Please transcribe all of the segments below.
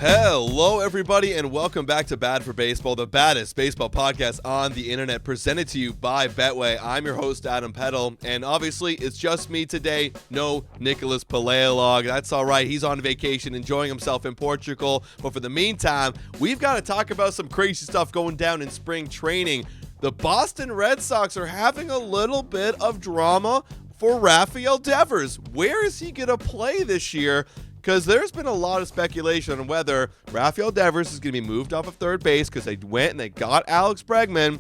Hello, everybody, and welcome back to Bad for Baseball, the baddest baseball podcast on the internet, presented to you by Betway. I'm your host, Adam Peddle, and obviously, it's just me today. No Nicholas Paleolog. That's all right. He's on vacation, enjoying himself in Portugal. But for the meantime, we've got to talk about some crazy stuff going down in spring training. The Boston Red Sox are having a little bit of drama for Rafael Devers. Where is he going to play this year? Because there's been a lot of speculation on whether Rafael Devers is going to be moved off of third base because they went and they got Alex Bregman.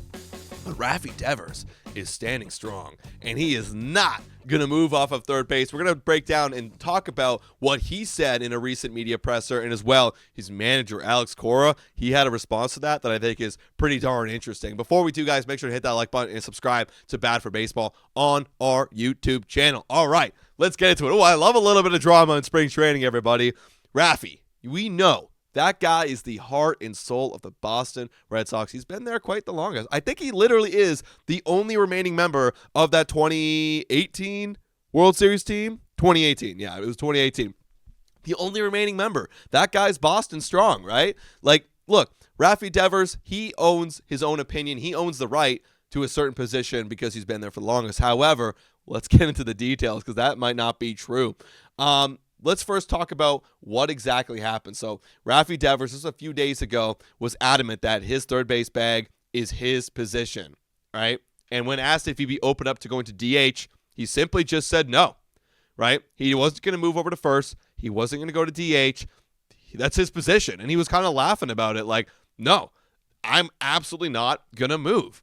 But Rafi Devers is standing strong, and he is not going to move off of third base. We're going to break down and talk about what he said in a recent media presser, and as well, his manager, Alex Cora, he had a response to that I think is pretty darn interesting. Before we do, guys, make sure to hit that like button and subscribe to Bad for Baseball on our YouTube channel. All right, let's get into it. Oh, I love a little bit of drama in spring training, everybody. Rafi, we know that guy is the heart and soul of the Boston Red Sox. He's been there quite the longest. I think he literally is the only remaining member of that 2018 World Series team. 2018, yeah, it was 2018. The only remaining member. That guy's Boston strong, right? Like, look, Rafi Devers, he owns his own opinion. He owns the right to a certain position because he's been there for the longest. However, let's get into the details because that might not be true. Let's first talk about what exactly happened. So Rafi Devers, just a few days ago, was adamant that his third base bag is his position, right? And when asked if he'd be open up to going to DH, he simply just said no, right? He wasn't going to move over to first. He wasn't going to go to DH. That's his position. And he was kind of laughing about it like, no, I'm absolutely not going to move,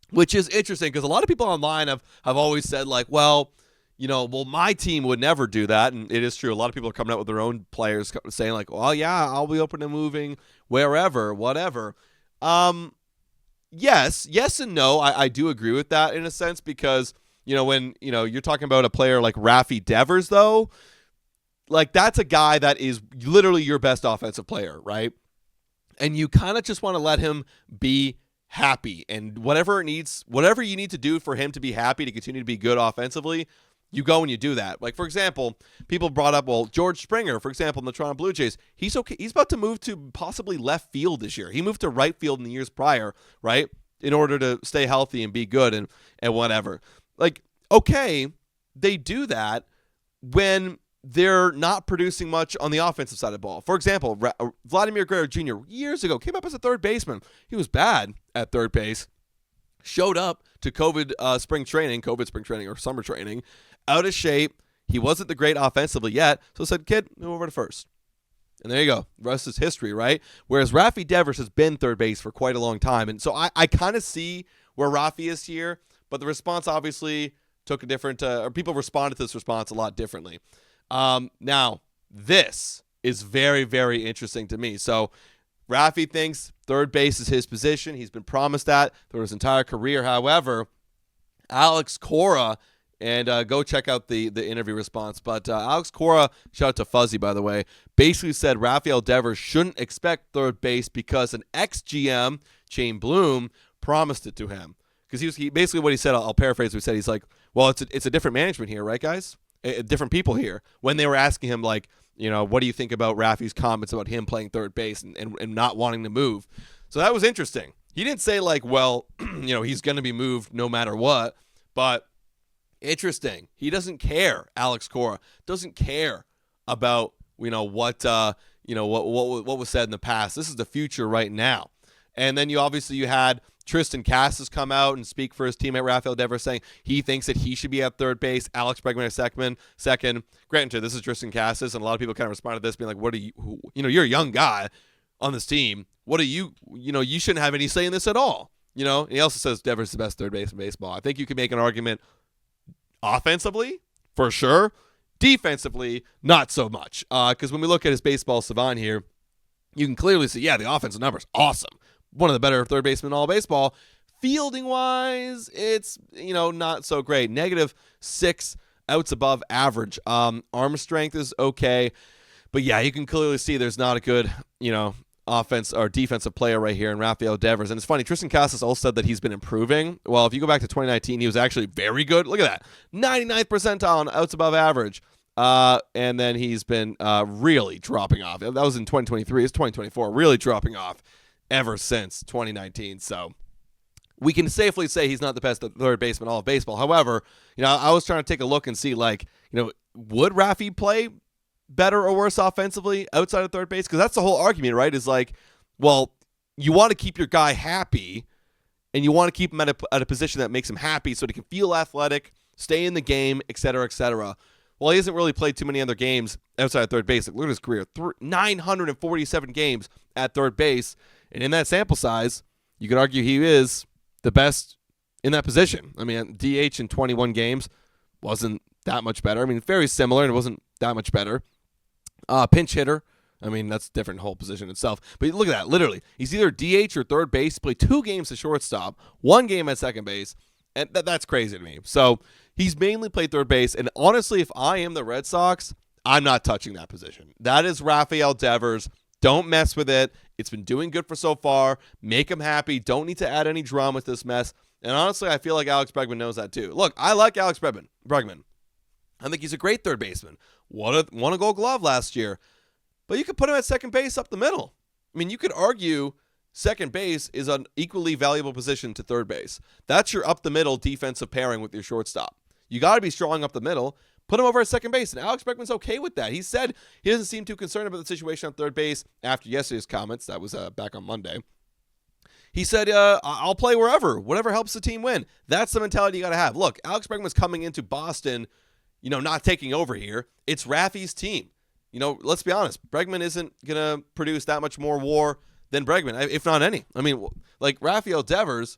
which is interesting because a lot of people online have always said like, well, my team would never do that. And it is true. A lot of people are coming out with their own players saying like, well, yeah, I'll be open to moving wherever, whatever. Yes and no. I do agree with that in a sense because, when, you're talking about a player like Rafi Devers, though, like that's a guy that is literally your best offensive player, right? And you kind of just want to let him be happy and whatever you need to do for him to be happy to continue to be good offensively, you go and you do that. Like, for example, people brought up, well, George Springer, for example, in the Toronto Blue Jays, he's okay. He's about to move to possibly left field this year. He moved to right field in the years prior, right, in order to stay healthy and be good and whatever. Like, okay, they do that when they're not producing much on the offensive side of the ball. For example, Vladimir Guerrero Jr. years ago came up as a third baseman. He was bad at third base. Showed up to COVID spring training or summer training, out of shape. He wasn't the great offensively yet, so I said, kid, move over to first. And there you go. The rest is history, right? Whereas Rafi Devers has been third base for quite a long time. And so I kind of see where Rafi is here, but the response obviously took a different, or people responded to this response a lot differently. Now, this is very, very interesting to me. So Rafi thinks third base is his position. He's been promised that throughout his entire career. However, Alex Cora, and go check out the interview response, but Alex Cora, shout out to Fuzzy, by the way, basically said Rafael Devers shouldn't expect third base because an ex-GM, Shane Bloom, promised it to him. Because he basically what he said, I'll paraphrase what he said, he's like, well, it's a different management here, right, guys? Different people here. When they were asking him, like, what do you think about Rafi's comments about him playing third base and not wanting to move? So that was interesting. He didn't say like, well, he's going to be moved no matter what, but interesting. He doesn't care. Alex Cora doesn't care about, what was said in the past. This is the future right now. And then you had Tristan Casas come out and speak for his teammate Rafael Devers, saying he thinks that he should be at third base. Alex Bregman at second. Granted, this is Tristan Casas, and a lot of people kind of responded to this, being like, "What are you? You're a young guy on this team. What are you? You shouldn't have any say in this at all." And he also says Devers is the best third base in baseball. I think you can make an argument offensively for sure. Defensively, not so much. Because when we look at his baseball savant here, you can clearly see, the offensive numbers awesome. One of the better third basemen in all baseball. Fielding wise, it's not so great. -6 outs above average. Arm strength is okay, but you can clearly see there's not a good offense or defensive player right here in Rafael Devers. And it's funny, Tristan Casas also said that he's been improving. Well, if you go back to 2019, he was actually very good. Look at that, 99th percentile on outs above average. And then he's been really dropping off. That was in 2023. It's 2024. Really dropping off ever since 2019. So we can safely say he's not the best third baseman in all of baseball. However, I was trying to take a look and see, would Rafi play better or worse offensively outside of third base? Because that's the whole argument, right? Is you want to keep your guy happy, and you want to keep him at a position that makes him happy so he can feel athletic, stay in the game, et cetera, et cetera. Well, he hasn't really played too many other games outside of third base. Look at his career, 947 games at third base. And in that sample size, you could argue he is the best in that position. I mean, DH in 21 games wasn't that much better. I mean, very similar, and it wasn't that much better. Pinch hitter. I mean, that's a different whole position itself. But look at that. Literally, he's either DH or third base. He played 2 games at shortstop, 1 game at second base. And that's crazy to me. So he's mainly played third base. And honestly, if I am the Red Sox, I'm not touching that position. That is Rafael Devers. Don't mess with it. It's been doing good for so far. Make him happy. Don't need to add any drama to this mess. And honestly, I feel like Alex Bregman knows that too. Look, I like Alex Bregman. I think he's a great third baseman. Won a Gold Glove last year. But you could put him at second base up the middle. I mean, you could argue second base is an equally valuable position to third base. That's your up-the-middle defensive pairing with your shortstop. You got to be strong up the middle. Put him over at second base, and Alex Bregman's okay with that. He said he doesn't seem too concerned about the situation on third base after yesterday's comments. That was back on Monday. He said, I'll play wherever, whatever helps the team win. That's the mentality you got to have. Look, Alex Bregman's coming into Boston, not taking over here. It's Rafi's team. Let's be honest. Bregman isn't going to produce that much more WAR than Bregman, if not any. I mean, Rafael Devers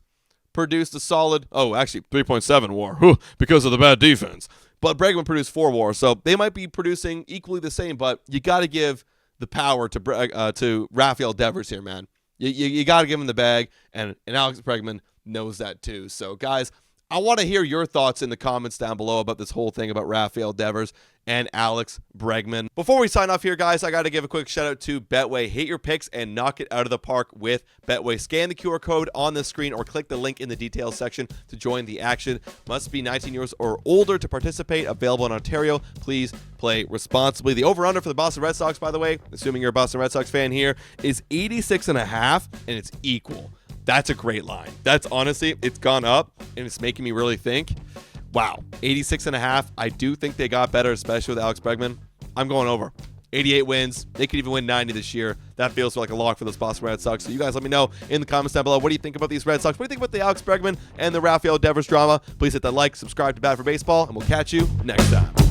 produced a solid, 3.7 WAR because of the bad defense. But Bregman produced 4 WAR, so they might be producing equally the same, but you got to give the power to Rafael Devers here, man. You got to give him the bag, and Alex Bregman knows that too. So, guys, I want to hear your thoughts in the comments down below about this whole thing about Rafael Devers and Alex Bregman. Before we sign off here, guys, I got to give a quick shout out to Betway. Hit your picks and knock it out of the park with Betway. Scan the QR code on the screen or click the link in the details section to join the action. Must be 19 years or older to participate. Available in Ontario. Please play responsibly. The over-under for the Boston Red Sox, by the way, assuming you're a Boston Red Sox fan here, is 86.5, and it's equal. That's a great line. That's honestly, it's gone up, and it's making me really think, wow, 86.5. I do think they got better, especially with Alex Bregman. I'm going over. 88 wins. They could even win 90 this year. That feels like a lock for those Boston Red Sox. So you guys let me know in the comments down below. What do you think about these Red Sox? What do you think about the Alex Bregman and the Rafael Devers drama? Please hit that like, subscribe to Bat for Baseball, and we'll catch you next time.